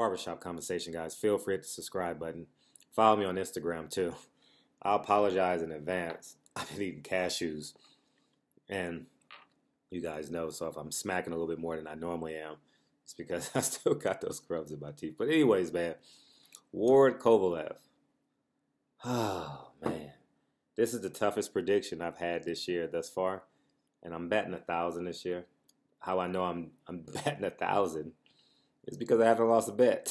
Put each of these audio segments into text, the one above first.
Barbershop conversation, guys. Feel free to hit the subscribe button. Follow me on Instagram too. I apologize in advance. I've been eating cashews, and you guys know. So if I'm smacking a little bit more than I normally am, it's because I still got those scrubs in my teeth. But anyways, man, Ward Kovalev. Oh man, this is the toughest prediction I've had this year thus far, and I'm betting 1,000 this year. How I know I'm betting 1,000 is because I haven't lost a bet.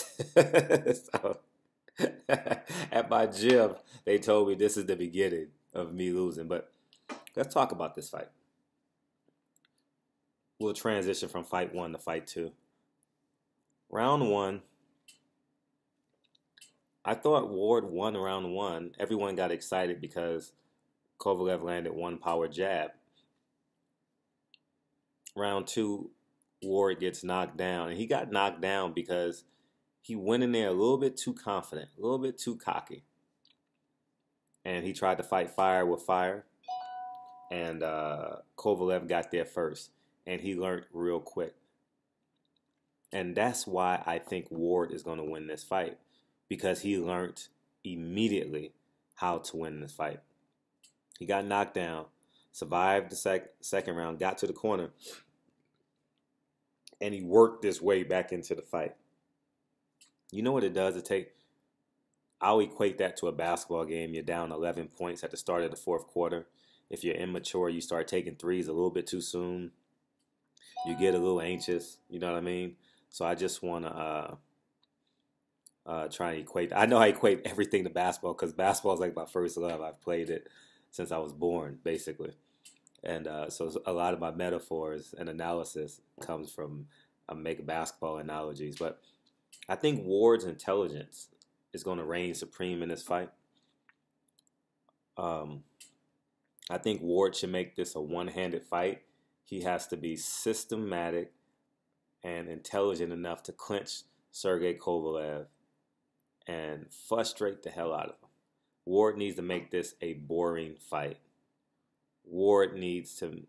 So, at my gym, they told me this is the beginning of me losing. But let's talk about this fight. We'll transition from fight 1 to fight 2. Round 1, I thought Ward won round 1. Everyone got excited because Kovalev landed one power jab. Round 2, Ward gets knocked down. And he got knocked down because he went in there a little bit too confident, a little bit too cocky. And he tried to fight fire with fire. And Kovalev got there first. And he learned real quick. And that's why I think Ward is going to win this fight. Because he learned immediately how to win this fight. He got knocked down, survived the second round, got to the corner, and he worked his way back into the fight. You know what it does? I'll equate that to a basketball game. You're down 11 points at the start of the fourth quarter. If you're immature, you start taking threes a little bit too soon. You get a little anxious, you know what I mean? So I just want to try and equate. I know I equate everything to basketball because basketball is like my first love. I've played it since I was born, basically. And so a lot of my metaphors and analysis comes from making basketball analogies. But I think Ward's intelligence is going to reign supreme in this fight. I think Ward should make this a one-handed fight. He has to be systematic and intelligent enough to clinch Sergey Kovalev and frustrate the hell out of him. Ward needs to make this a boring fight. Ward needs to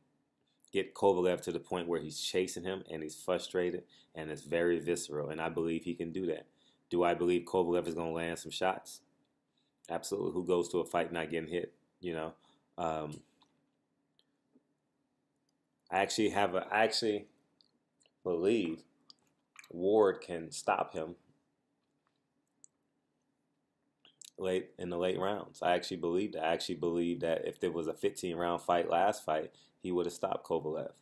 get Kovalev to the point where he's chasing him and he's frustrated and it's very visceral. And I believe he can do that. Do I believe Kovalev is going to land some shots? Absolutely. Who goes to a fight not getting hit? You know, I actually believe Ward can stop him late in the late rounds. I actually believe that. I actually believe that if there was a 15-round fight last fight, he would have stopped Kovalev.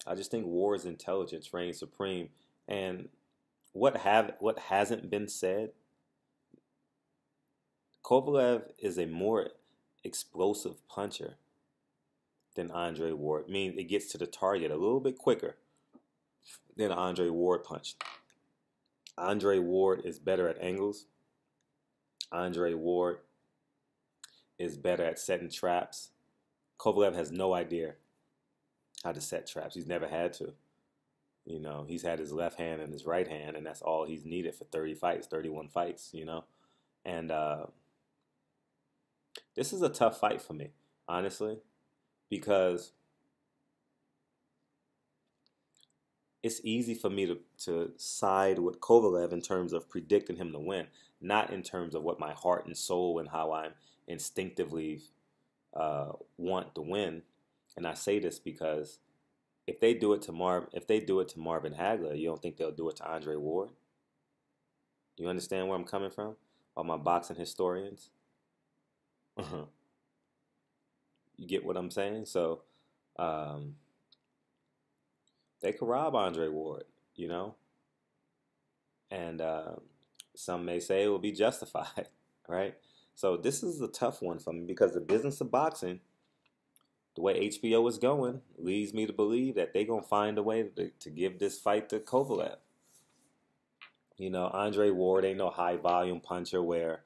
I just think Ward's intelligence reigns supreme. And what hasn't been said, Kovalev is a more explosive puncher than Andre Ward. Meaning it gets to the target a little bit quicker than Andre Ward punched. Andre Ward is better at angles. Andre Ward is better at setting traps. Kovalev has no idea how to set traps. He's never had to. You know, he's had his left hand and his right hand, and that's all he's needed for 30 fights, 31 fights, you know. And this is a tough fight for me, honestly, because it's easy for me to side with Kovalev in terms of predicting him to win, not in terms of what my heart and soul and how I instinctively want to win. And I say this because if they do it to Marvin Hagler, you don't think they'll do it to Andre Ward? You understand where I'm coming from? All my boxing historians. You get what I'm saying? So they could rob Andre Ward, you know? And some may say it will be justified, right? So this is a tough one for me because the business of boxing, the way HBO is going, leads me to believe that they're going to find a way to give this fight to Kovalev. You know, Andre Ward ain't no high-volume puncher where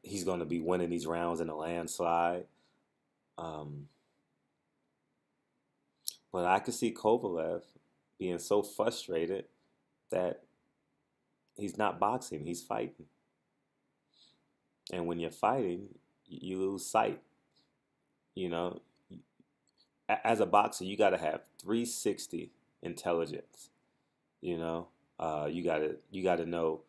he's going to be winning these rounds in a landslide. But I could see Kovalev being so frustrated that he's not boxing, he's fighting. And when you're fighting, you lose sight. You know, as a boxer, you got to have 360 intelligence. You know, you gotta know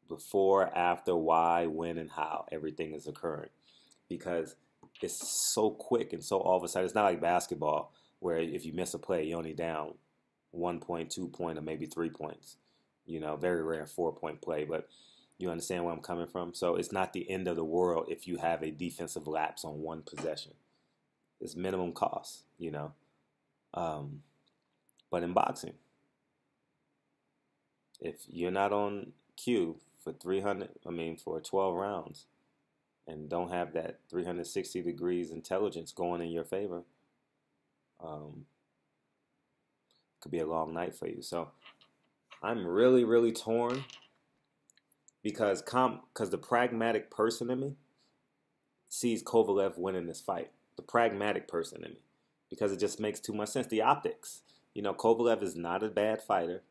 before, after, why, when, and how everything is occurring, because it's so quick and so all of a sudden. It's not like basketball where if you miss a play, you're only down 1 point, 2 point, or maybe 3 points. You know, very rare 4-point play, but you understand where I'm coming from. So it's not the end of the world if you have a defensive lapse on one possession. It's minimum cost, you know. But in boxing, if you're not on cue for 12 rounds and don't have that 360 degrees intelligence going in your favor, could be a long night for you. So I'm really, really torn because the pragmatic person in me sees Kovalev winning this fight. The pragmatic person in me, because it just makes too much sense. The optics, you know, Kovalev is not a bad fighter.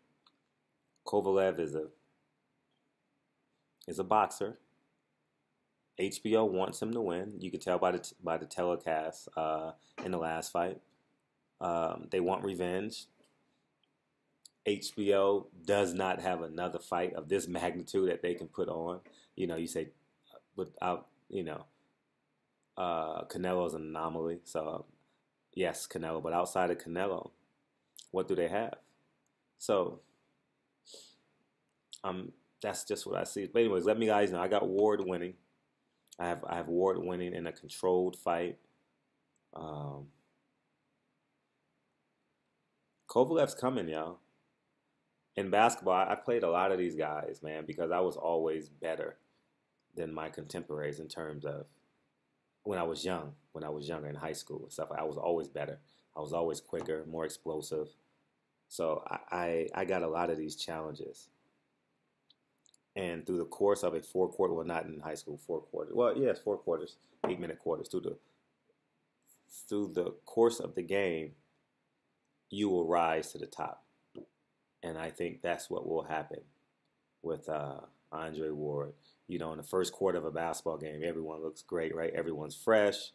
Kovalev is a boxer. HBO wants him to win. You can tell by the telecast in the last fight. They want revenge. HBO does not have another fight of this magnitude that they can put on. You know, you say without, you know, Canelo's an anomaly. So yes, Canelo, but outside of Canelo, what do they have? So that's just what I see. But anyways, let me guys know. I got Ward winning. I have Ward winning in a controlled fight. Kovalev's coming, y'all. In basketball, I played a lot of these guys, man, because I was always better than my contemporaries in terms of when I was younger in high school and stuff. I was always better. I was always quicker, more explosive. So I got a lot of these challenges. And through the course of a 4-quarter, well, not in high school, 4 quarters. Well, yes, 4 quarters, 8-minute quarters. Through the course of the game, you will rise to the top. And I think that's what will happen with Andre Ward. You know, in the first quarter of a basketball game, everyone looks great, right? Everyone's fresh.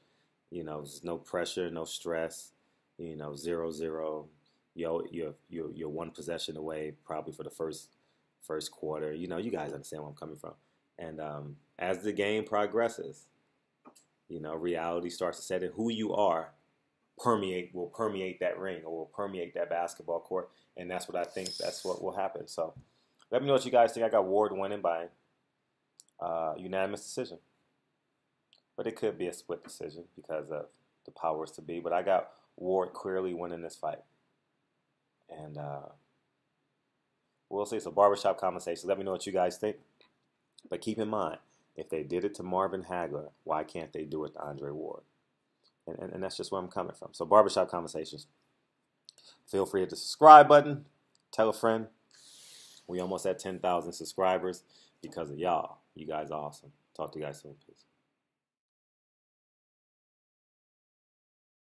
You know, there's no pressure, no stress. You know, 0-0. You're one possession away, probably for the first quarter. You know, you guys understand where I'm coming from. And as the game progresses, you know, reality starts to set in. Who you are will permeate that ring, or will permeate that basketball court. And that's what I think. That's what will happen. So let me know what you guys think. I got Ward winning by unanimous decision. But it could be a split decision because of the powers to be. But I got Ward clearly winning this fight. And we'll see. So Barbershop conversation. Let me know what you guys think. But keep in mind, if they did it to Marvin Hagler, why can't they do it to Andre Ward? And that's just where I'm coming from. So Barbershop conversations. Feel free to hit the subscribe button. Tell a friend. We almost at 10,000 subscribers because of y'all. You guys are awesome. Talk to you guys soon. Peace.